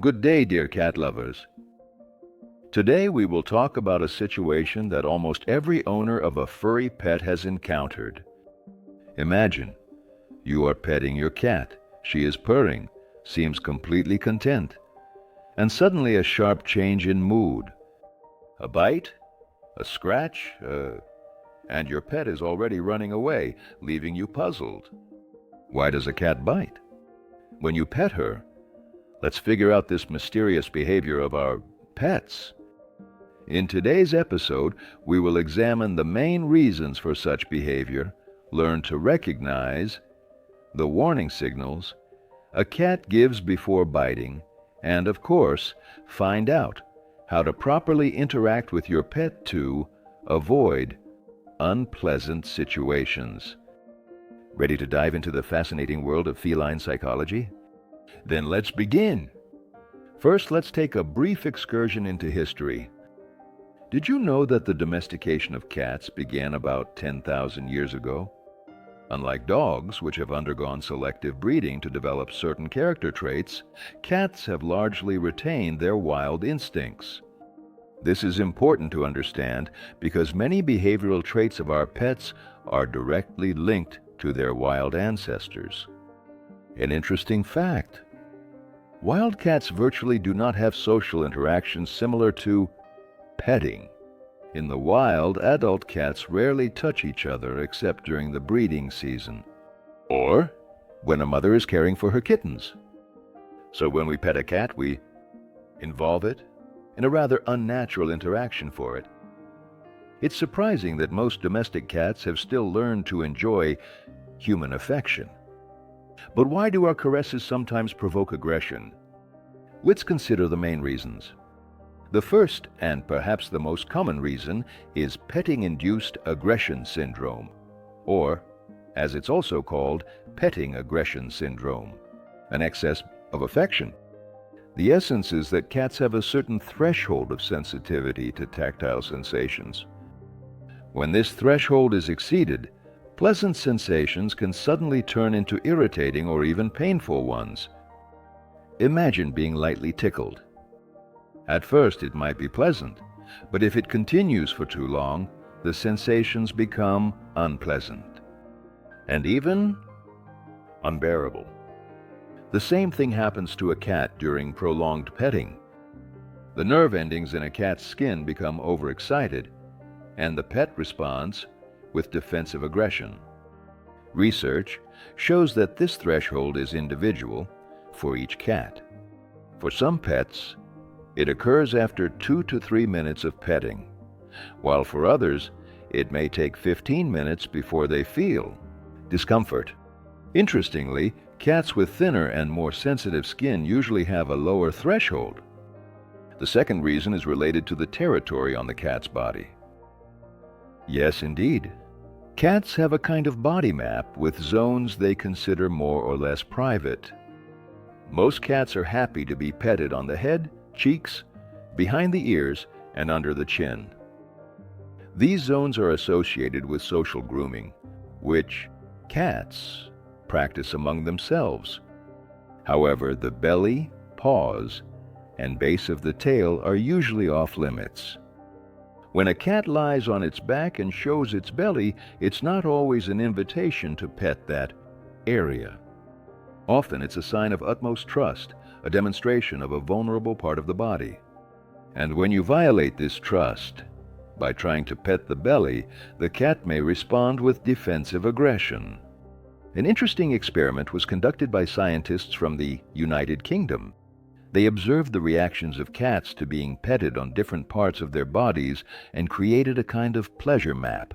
Good day, dear cat lovers. Today we will talk about a situation that almost every owner of a furry pet has encountered. Imagine, you are petting your cat. She is purring, seems completely content, and suddenly a sharp change in mood. A bite, a scratch, and your pet is already running away, leaving you puzzled. Why does a cat bite? When you pet her, let's figure out this mysterious behavior of our pets. In today's episode, we will examine the main reasons for such behavior, learn to recognize the warning signals a cat gives before biting, and of course, find out how to properly interact with your pet to avoid unpleasant situations. Ready to dive into the fascinating world of feline psychology? Then let's begin. First, let's take a brief excursion into history. Did you know that the domestication of cats began about 10,000 years ago? Unlike dogs, which have undergone selective breeding to develop certain character traits, cats have largely retained their wild instincts. This is important to understand because many behavioral traits of our pets are directly linked to their wild ancestors. An interesting fact: wild cats virtually do not have social interactions similar to petting. In the wild, adult cats rarely touch each other except during the breeding season, or when a mother is caring for her kittens. So when we pet a cat, we involve it in a rather unnatural interaction for it. It's surprising that most domestic cats have still learned to enjoy human affection. But why do our caresses sometimes provoke aggression? Let's consider the main reasons. The first, and perhaps the most common reason, is petting-induced aggression syndrome, or, as it's also called, petting aggression syndrome, an excess of affection. The essence is that cats have a certain threshold of sensitivity to tactile sensations. When this threshold is exceeded, pleasant sensations can suddenly turn into irritating or even painful ones. Imagine being lightly tickled. At first it might be pleasant, but if it continues for too long, the sensations become unpleasant and even unbearable. The same thing happens to a cat during prolonged petting. The nerve endings in a cat's skin become overexcited, and the pet responds with defensive aggression. Research shows that this threshold is individual for each cat. For some pets, it occurs after 2 to 3 minutes of petting, while for others, it may take 15 minutes before they feel discomfort. Interestingly, cats with thinner and more sensitive skin usually have a lower threshold. The second reason is related to the territory on the cat's body. Yes, indeed. Cats have a kind of body map with zones they consider more or less private. Most cats are happy to be petted on the head, cheeks, behind the ears, and under the chin. These zones are associated with social grooming, which cats practice among themselves. However, the belly, paws, and base of the tail are usually off limits. When a cat lies on its back and shows its belly, it's not always an invitation to pet that area. Often it's a sign of utmost trust, a demonstration of a vulnerable part of the body. And when you violate this trust by trying to pet the belly, the cat may respond with defensive aggression. An interesting experiment was conducted by scientists from the United Kingdom. They observed the reactions of cats to being petted on different parts of their bodies and created a kind of pleasure map.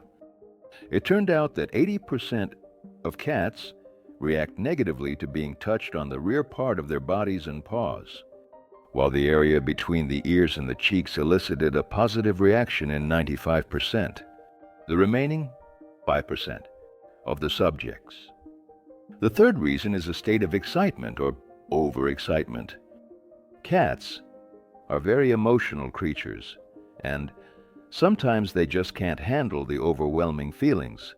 It turned out that 80% of cats react negatively to being touched on the rear part of their bodies and paws, while the area between the ears and the cheeks elicited a positive reaction in 95%. The remaining 5% of the subjects. The third reason is a state of excitement or overexcitement. Cats are very emotional creatures, and sometimes they just can't handle the overwhelming feelings.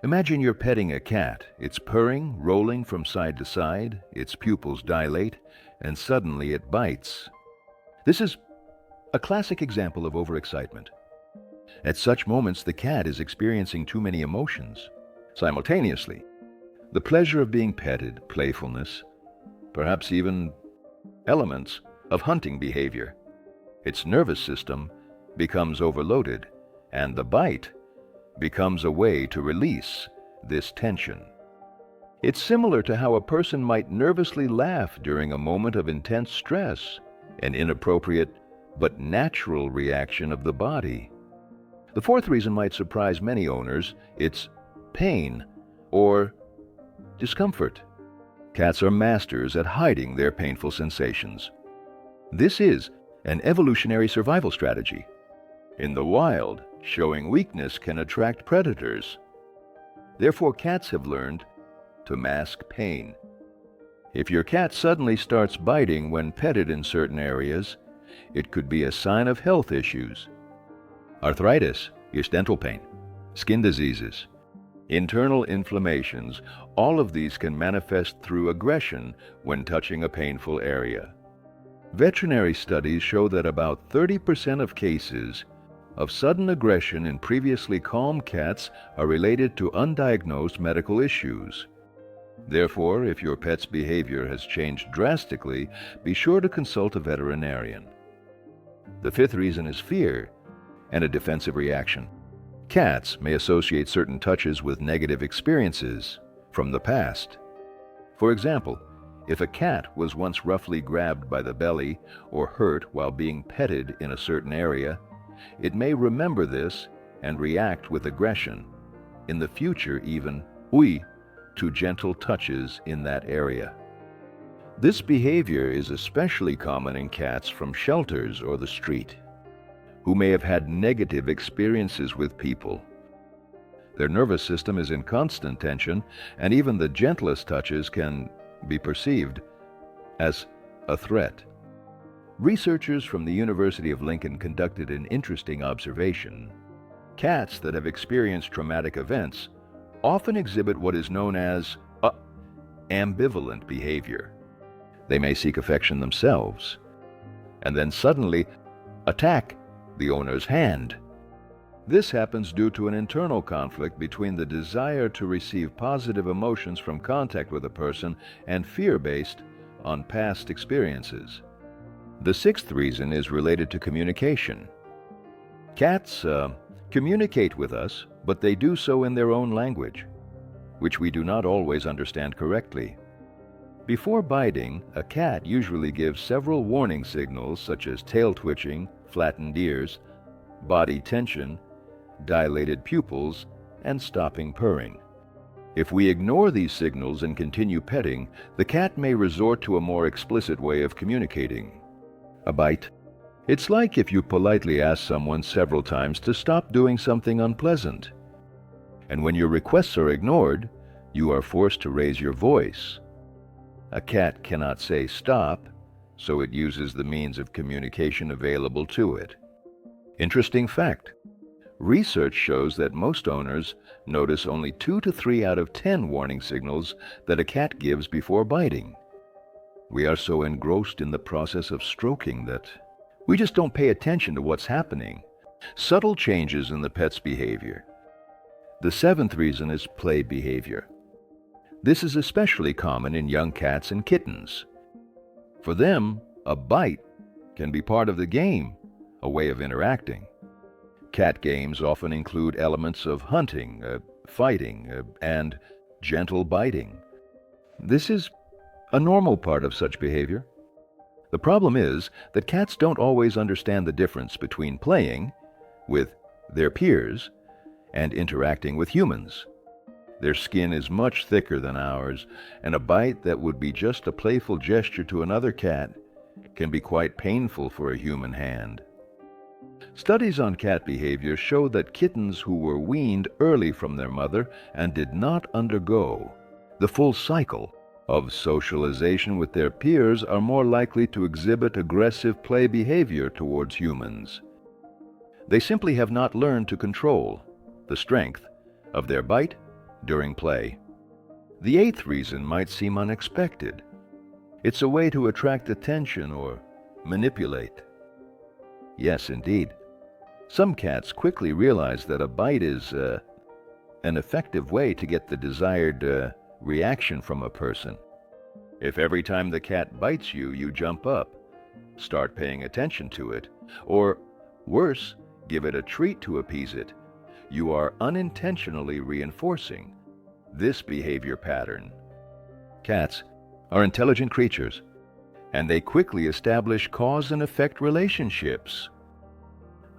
Imagine you're petting a cat. It's purring, rolling from side to side, its pupils dilate, and suddenly it bites. This is a classic example of overexcitement. At such moments, the cat is experiencing too many emotions simultaneously. The pleasure of being petted, playfulness, perhaps even elements of hunting behavior. Its nervous system becomes overloaded, and the bite becomes a way to release this tension. It's similar to how a person might nervously laugh during a moment of intense stress, an inappropriate but natural reaction of the body. The fourth reason might surprise many owners. It's pain or discomfort. Cats are masters at hiding their painful sensations. This is an evolutionary survival strategy. In the wild, showing weakness can attract predators. Therefore, cats have learned to mask pain. If your cat suddenly starts biting when petted in certain areas, it could be a sign of health issues. Arthritis, dental pain, skin diseases, internal inflammations, all of these can manifest through aggression when touching a painful area. Veterinary studies show that about 30% of cases of sudden aggression in previously calm cats are related to undiagnosed medical issues. Therefore, if your pet's behavior has changed drastically, be sure to consult a veterinarian. The fifth reason is fear and a defensive reaction. Cats may associate certain touches with negative experiences from the past. For example, if a cat was once roughly grabbed by the belly or hurt while being petted in a certain area, it may remember this and react with aggression. In the future, even, to gentle touches in that area. This behavior is especially common in cats from shelters or the street, who may have had negative experiences with people. Their nervous system is in constant tension, and even the gentlest touches can be perceived as a threat. Researchers from the University of Lincoln conducted an interesting observation. Cats that have experienced traumatic events often exhibit what is known as ambivalent behavior. They may seek affection themselves, and then suddenly attack the owner's hand. This happens due to an internal conflict between the desire to receive positive emotions from contact with a person and fear based on past experiences. The sixth reason is related to communication. Cats communicate with us, but they do so in their own language, which we do not always understand correctly. Before biting, a cat usually gives several warning signals such as tail twitching, flattened ears, body tension, dilated pupils, and stopping purring. If we ignore these signals and continue petting, the cat may resort to a more explicit way of communicating. A bite. It's like if you politely ask someone several times to stop doing something unpleasant. And when your requests are ignored, you are forced to raise your voice. A cat cannot say stop, so it uses the means of communication available to it. Interesting fact. Research shows that most owners notice only 2 to 3 out of 10 warning signals that a cat gives before biting. We are so engrossed in the process of stroking that we just don't pay attention to what's happening. Subtle changes in the pet's behavior. The seventh reason is play behavior. This is especially common in young cats and kittens. For them, a bite can be part of the game, a way of interacting. Cat games often include elements of hunting, fighting, and gentle biting. This is a normal part of such behavior. The problem is that cats don't always understand the difference between playing with their peers and interacting with humans. Their skin is much thicker than ours, and a bite that would be just a playful gesture to another cat can be quite painful for a human hand. Studies on cat behavior show that kittens who were weaned early from their mother and did not undergo the full cycle of socialization with their peers are more likely to exhibit aggressive play behavior towards humans. They simply have not learned to control the strength of their bite during play. The eighth reason might seem unexpected. It's a way to attract attention or manipulate. Yes, indeed. Some cats quickly realize that a bite is an effective way to get the desired reaction from a person. If every time the cat bites you, you jump up, start paying attention to it, or worse, give it a treat to appease it, you are unintentionally reinforcing this behavior pattern. Cats are intelligent creatures, and they quickly establish cause and effect relationships.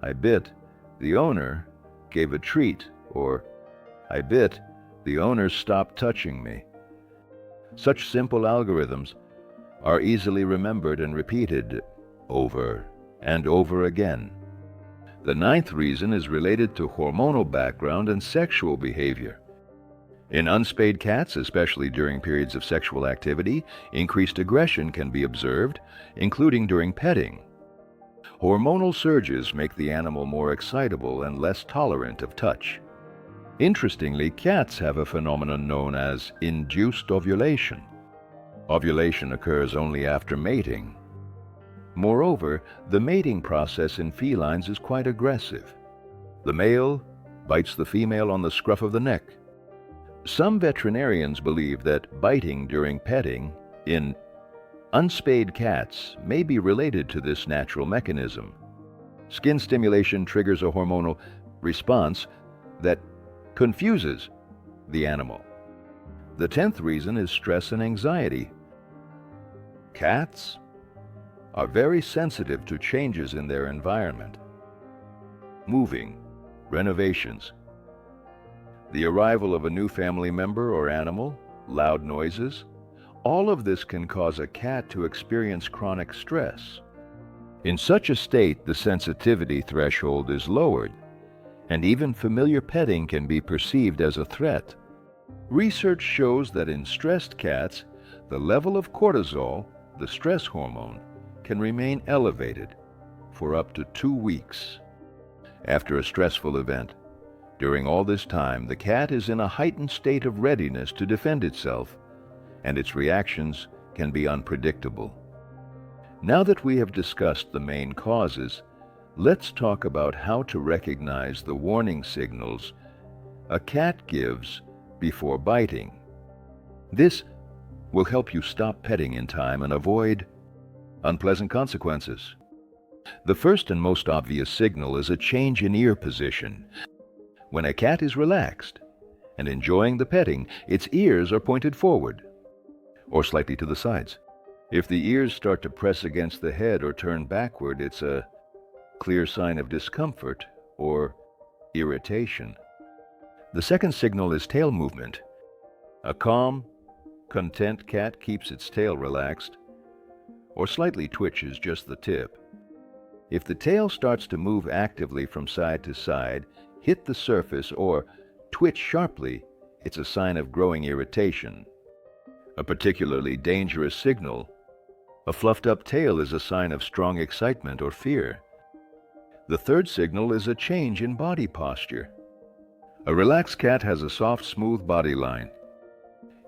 I bit, the owner gave a treat, or I bit, the owner stopped touching me. Such simple algorithms are easily remembered and repeated over and over again. The ninth reason is related to hormonal background and sexual behavior. In unspayed cats, especially during periods of sexual activity, increased aggression can be observed, including during petting. Hormonal surges make the animal more excitable and less tolerant of touch. Interestingly, cats have a phenomenon known as induced ovulation. Ovulation occurs only after mating. Moreover, the mating process in felines is quite aggressive. The male bites the female on the scruff of the neck. Some veterinarians believe that biting during petting in unspayed cats may be related to this natural mechanism. Skin stimulation triggers a hormonal response that confuses the animal. The 10th reason is stress and anxiety. Cats are very sensitive to changes in their environment. Moving, renovations, the arrival of a new family member or animal, loud noises, all of this can cause a cat to experience chronic stress. In such a state, the sensitivity threshold is lowered, and even familiar petting can be perceived as a threat. Research shows that in stressed cats, the level of cortisol, the stress hormone, can remain elevated for up to 2 weeks. After a stressful event, during all this time, the cat is in a heightened state of readiness to defend itself, and its reactions can be unpredictable. Now that we have discussed the main causes, let's talk about how to recognize the warning signals a cat gives before biting. This will help you stop petting in time and avoid unpleasant consequences. The first and most obvious signal is a change in ear position. When a cat is relaxed and enjoying the petting, its ears are pointed forward or slightly to the sides. If the ears start to press against the head or turn backward, it's a clear sign of discomfort or irritation. The second signal is tail movement. A calm, content cat keeps its tail relaxed or slightly twitches just the tip. If the tail starts to move actively from side to side, hit the surface, or twitch sharply, it's a sign of growing irritation. A particularly dangerous signal, a fluffed up tail, is a sign of strong excitement or fear. The third signal is a change in body posture. A relaxed cat has a soft, smooth body line.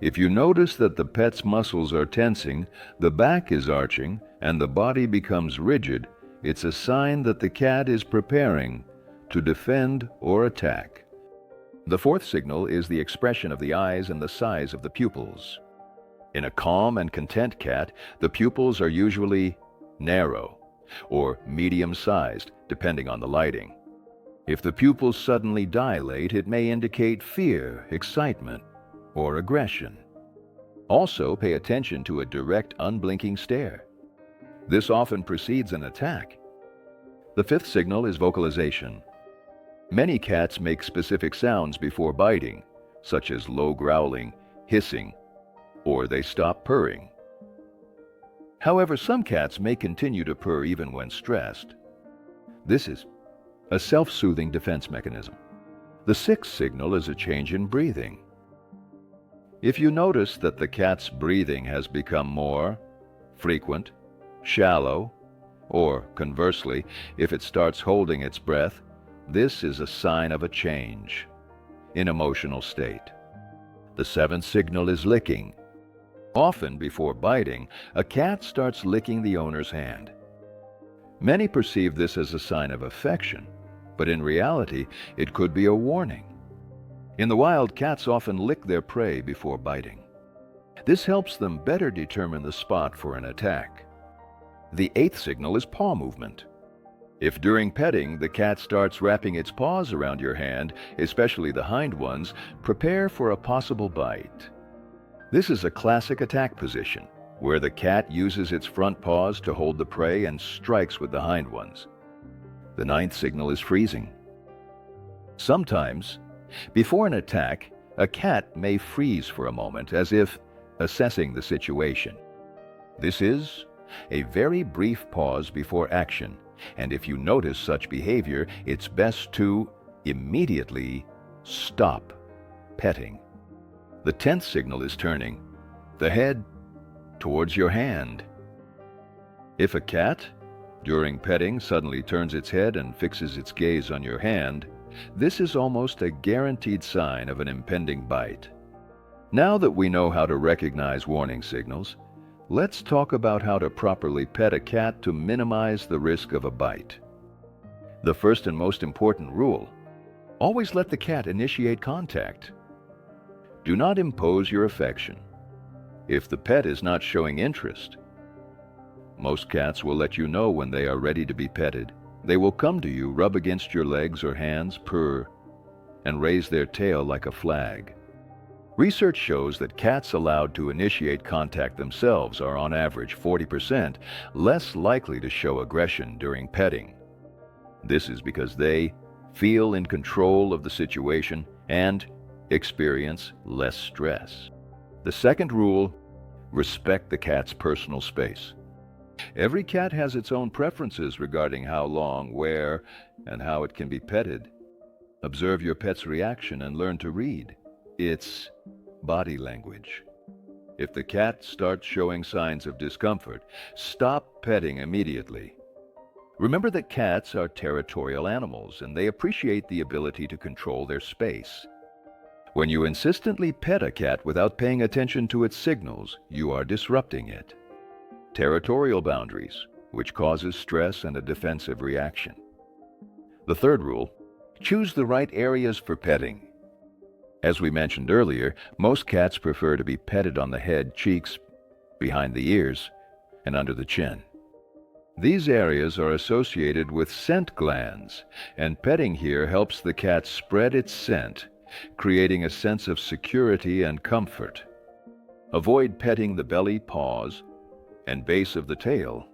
If you notice that the pet's muscles are tensing, the back is arching, and the body becomes rigid, it's a sign that the cat is preparing to defend or attack. The fourth signal is the expression of the eyes and the size of the pupils. In a calm and content cat, the pupils are usually narrow or medium-sized, depending on the lighting. If the pupils suddenly dilate, it may indicate fear, excitement, or aggression. Also, pay attention to a direct, unblinking stare. This often precedes an attack. The fifth signal is vocalization. Many cats make specific sounds before biting, such as low growling, hissing, or they stop purring. However, some cats may continue to purr even when stressed. This is a self-soothing defense mechanism. The sixth signal is a change in breathing. If you notice that the cat's breathing has become more frequent, shallow, or conversely, if it starts holding its breath, this is a sign of a change in emotional state. The seventh signal is licking. Often, before biting, a cat starts licking the owner's hand. Many perceive this as a sign of affection, but in reality, it could be a warning. In the wild, cats often lick their prey before biting. This helps them better determine the spot for an attack. The eighth signal is paw movement. If during petting the cat starts wrapping its paws around your hand, especially the hind ones, prepare for a possible bite. This is a classic attack position, where the cat uses its front paws to hold the prey and strikes with the hind ones. The ninth signal is freezing. Sometimes, before an attack, a cat may freeze for a moment as if assessing the situation. This is a very brief pause before action, and if you notice such behavior, it's best to immediately stop petting. The 10th signal is turning the head towards your hand. If a cat, during petting, suddenly turns its head and fixes its gaze on your hand, this is almost a guaranteed sign of an impending bite. Now that we know how to recognize warning signals, let's talk about how to properly pet a cat to minimize the risk of a bite. The first and most important rule: always let the cat initiate contact. Do not impose your affection. If the pet is not showing interest, most cats will let you know when they are ready to be petted. They will come to you, rub against your legs or hands, purr, and raise their tail like a flag. Research shows that cats allowed to initiate contact themselves are on average 40% less likely to show aggression during petting. This is because they feel in control of the situation and experience less stress. The second rule: respect the cat's personal space. Every cat has its own preferences regarding how long, where, and how it can be petted. Observe your pet's reaction and learn to read its body language. If the cat starts showing signs of discomfort, stop petting immediately. Remember that cats are territorial animals and they appreciate the ability to control their space. When you insistently pet a cat without paying attention to its signals, you are disrupting it. Territorial boundaries, which causes stress and a defensive reaction. The third rule: choose the right areas for petting. As we mentioned earlier, most cats prefer to be petted on the head, cheeks, behind the ears, and under the chin. These areas are associated with scent glands, and petting here helps the cat spread its scent, creating a sense of security and comfort. Avoid petting the belly, paws, and base of the tail,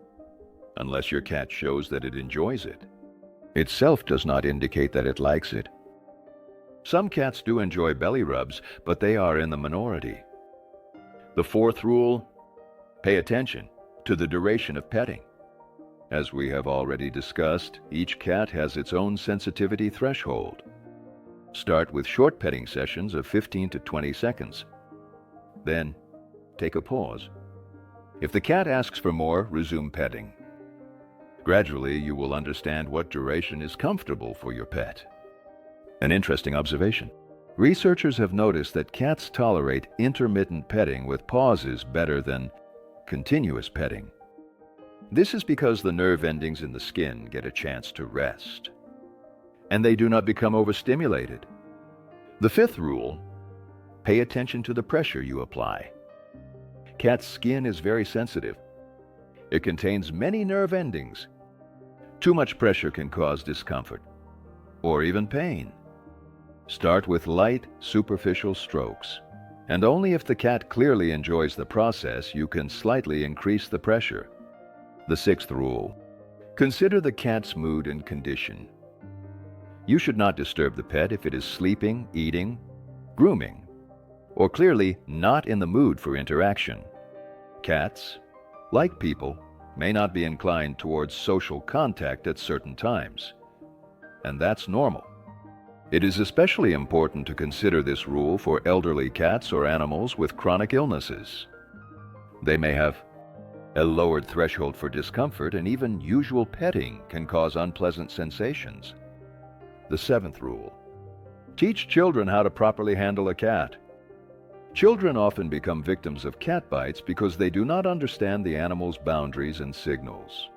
unless your cat shows that it enjoys it. Itself does not indicate that it likes it. Some cats do enjoy belly rubs, but they are in the minority. The fourth rule: pay attention to the duration of petting. As we have already discussed, each cat has its own sensitivity threshold. Start with short petting sessions of 15 to 20 seconds. Then, take a pause. If the cat asks for more, resume petting. Gradually, you will understand what duration is comfortable for your pet. An interesting observation: researchers have noticed that cats tolerate intermittent petting with pauses better than continuous petting. This is because the nerve endings in the skin get a chance to rest, and they do not become overstimulated. The fifth rule: pay attention to the pressure you apply. Cat's skin is very sensitive. It contains many nerve endings. Too much pressure can cause discomfort, or even pain. Start with light, superficial strokes, and only if the cat clearly enjoys the process you can slightly increase the pressure. The sixth rule: consider the cat's mood and condition. You should not disturb the pet if it is sleeping, eating, grooming, or clearly not in the mood for interaction. Cats, like people, may not be inclined towards social contact at certain times, and that's normal. It is especially important to consider this rule for elderly cats or animals with chronic illnesses. They may have a lowered threshold for discomfort, and even usual petting can cause unpleasant sensations. The seventh rule: teach children how to properly handle a cat. Children often become victims of cat bites because they do not understand the animal's boundaries and signals.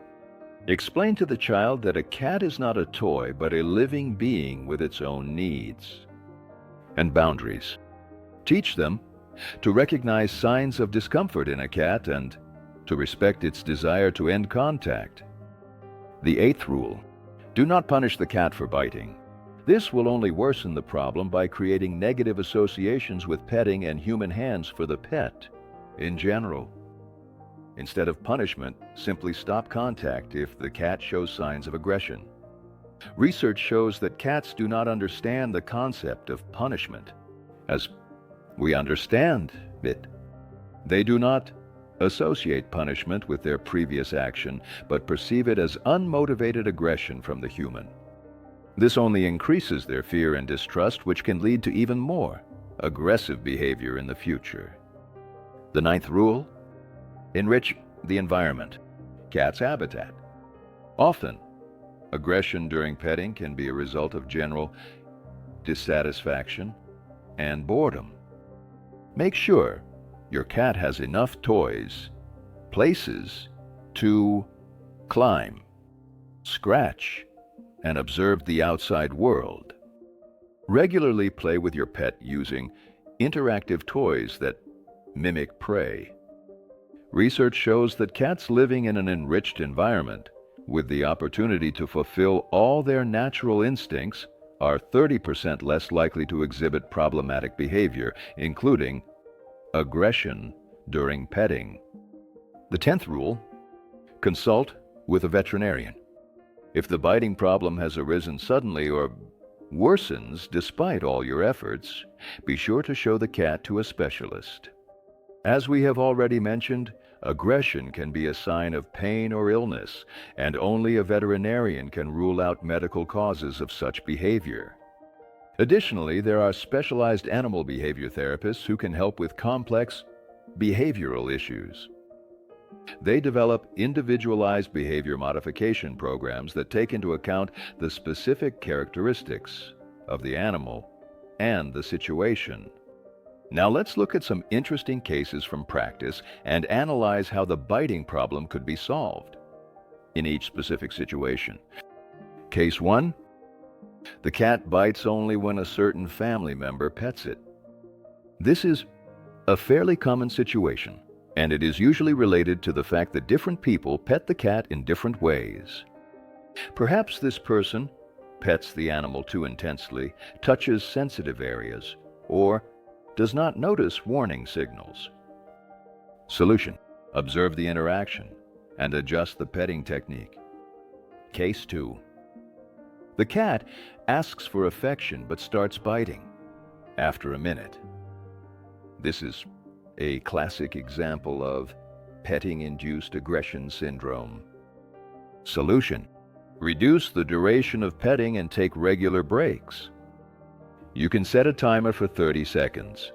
Explain to the child that a cat is not a toy, but a living being with its own needs and boundaries. Teach them to recognize signs of discomfort in a cat and to respect its desire to end contact. The 8th rule: do not punish the cat for biting. This will only worsen the problem by creating negative associations with petting and human hands for the pet in general. Instead of punishment, simply stop contact if the cat shows signs of aggression. Research shows that cats do not understand the concept of punishment as we understand it. They do not associate punishment with their previous action, but perceive it as unmotivated aggression from the human. This only increases their fear and distrust, which can lead to even more aggressive behavior in the future. The 9th rule: enrich the environment, cat's habitat. Often, aggression during petting can be a result of general dissatisfaction and boredom. Make sure your cat has enough toys, places to climb, scratch, and observe the outside world. Regularly play with your pet using interactive toys that mimic prey. Research shows that cats living in an enriched environment with the opportunity to fulfill all their natural instincts are 30% less likely to exhibit problematic behavior, including aggression during petting. The 10th rule: consult with a veterinarian. If the biting problem has arisen suddenly or worsens despite all your efforts, be sure to show the cat to a specialist. As we have already mentioned, aggression can be a sign of pain or illness, and only a veterinarian can rule out medical causes of such behavior. Additionally, there are specialized animal behavior therapists who can help with complex behavioral issues. They develop individualized behavior modification programs that take into account the specific characteristics of the animal and the situation. Now let's look at some interesting cases from practice and analyze how the biting problem could be solved in each specific situation. Case 1. The cat bites only when a certain family member pets it. This is a fairly common situation, and it is usually related to the fact that different people pet the cat in different ways. Perhaps this person pets the animal too intensely, touches sensitive areas, or does not notice warning signals. Solution: observe the interaction and adjust the petting technique. Case 2. The cat asks for affection but starts biting after a minute. This is a classic example of petting-induced aggression syndrome. Solution: reduce the duration of petting and take regular breaks. You can set a timer for 30 seconds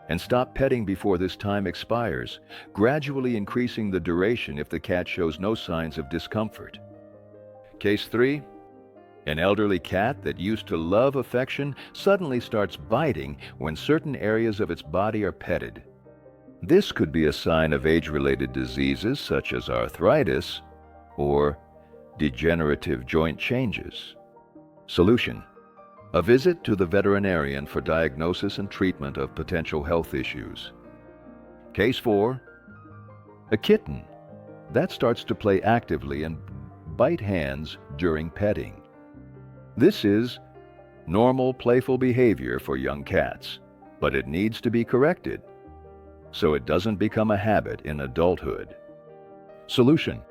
and stop petting before this time expires, gradually increasing the duration if the cat shows no signs of discomfort. Case 3. An elderly cat that used to love affection suddenly starts biting when certain areas of its body are petted. This could be a sign of age-related diseases such as arthritis or degenerative joint changes. Solution: a visit to the veterinarian for diagnosis and treatment of potential health issues. Case 4. A kitten that starts to play actively and bite hands during petting. This is normal, playful behavior for young cats, but it needs to be corrected so it doesn't become a habit in adulthood. Solution: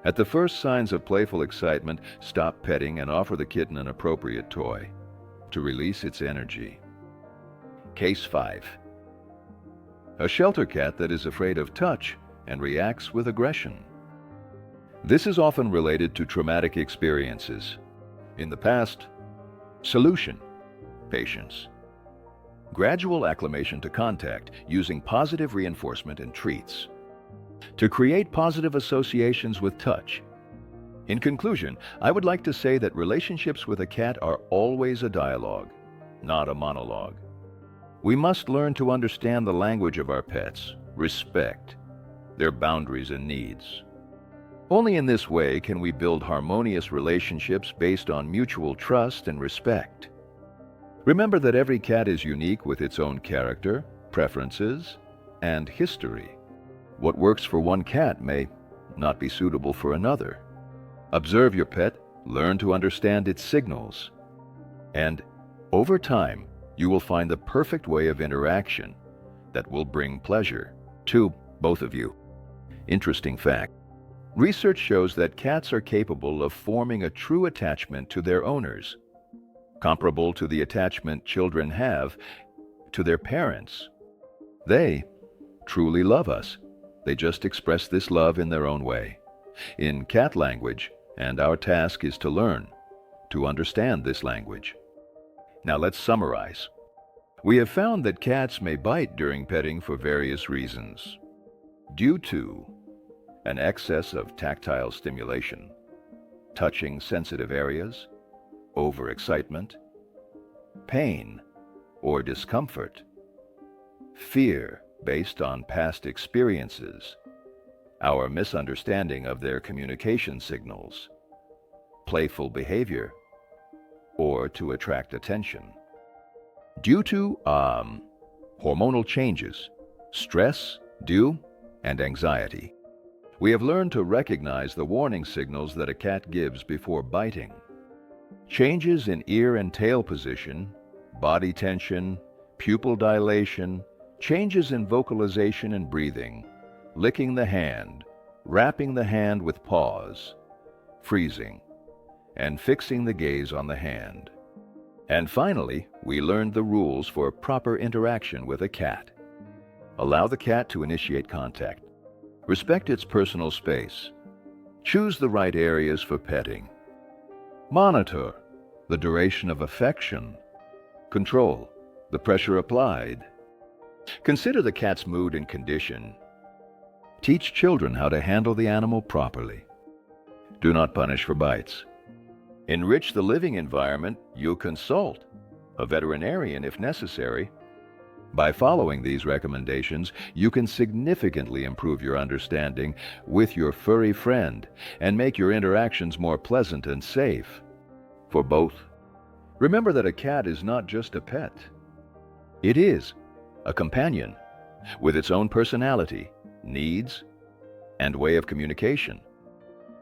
at the first signs of playful excitement, stop petting and offer the kitten an appropriate toy to release its energy. Case 5. A shelter cat that is afraid of touch and reacts with aggression. This is often related to traumatic experiences in the past. Solution: patience. Gradual acclimation to contact using positive reinforcement and treats to create positive associations with touch. In conclusion, I would like to say that relationships with a cat are always a dialogue, not a monologue. We must learn to understand the language of our pets, respect their boundaries and needs. Only in this way can we build harmonious relationships based on mutual trust and respect. Remember that every cat is unique with its own character, preferences, and history. What works for one cat may not be suitable for another. Observe your pet, learn to understand its signals, and over time, you will find the perfect way of interaction that will bring pleasure to both of you. Interesting fact. Research shows that cats are capable of forming a true attachment to their owners, comparable to the attachment children have to their parents. They truly love us. They just express this love in their own way, in cat language, and our task is to learn to understand this language. Now let's summarize. We have found that cats may bite during petting for various reasons. Due to an excess of tactile stimulation, touching sensitive areas, overexcitement, pain or discomfort, fear based on past experiences, our misunderstanding of their communication signals, playful behavior, or to attract attention. Due to hormonal changes, stress, and anxiety. We have learned to recognize the warning signals that a cat gives before biting. Changes in ear and tail position, body tension, pupil dilation, changes in vocalization and breathing, licking the hand, wrapping the hand with paws, freezing, and fixing the gaze on the hand. And finally, we learned the rules for proper interaction with a cat. Allow the cat to initiate contact. Respect its personal space. Choose the right areas for petting. Monitor the duration of affection. Control the pressure applied. Consider the cat's mood and condition. Teach children how to handle the animal properly. Do not punish for bites. Enrich the living environment. You consult a veterinarian if necessary. By following these recommendations, you can significantly improve your understanding with your furry friend and make your interactions more pleasant and safe for both. Remember that a cat is not just a pet. It is a companion with its own personality, needs, and way of communication.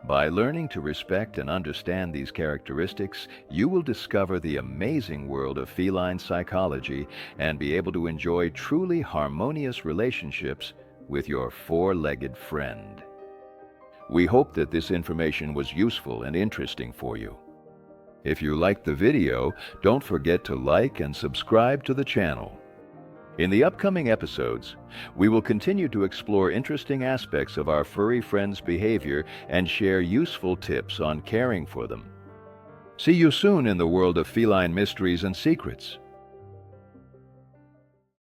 By learning to respect and understand these characteristics, you will discover the amazing world of feline psychology and be able to enjoy truly harmonious relationships with your four-legged friend. We hope that this information was useful and interesting for you. If you liked the video, don't forget to like and subscribe to the channel. In the upcoming episodes, we will continue to explore interesting aspects of our furry friends' behavior and share useful tips on caring for them. See you soon in the world of feline mysteries and secrets.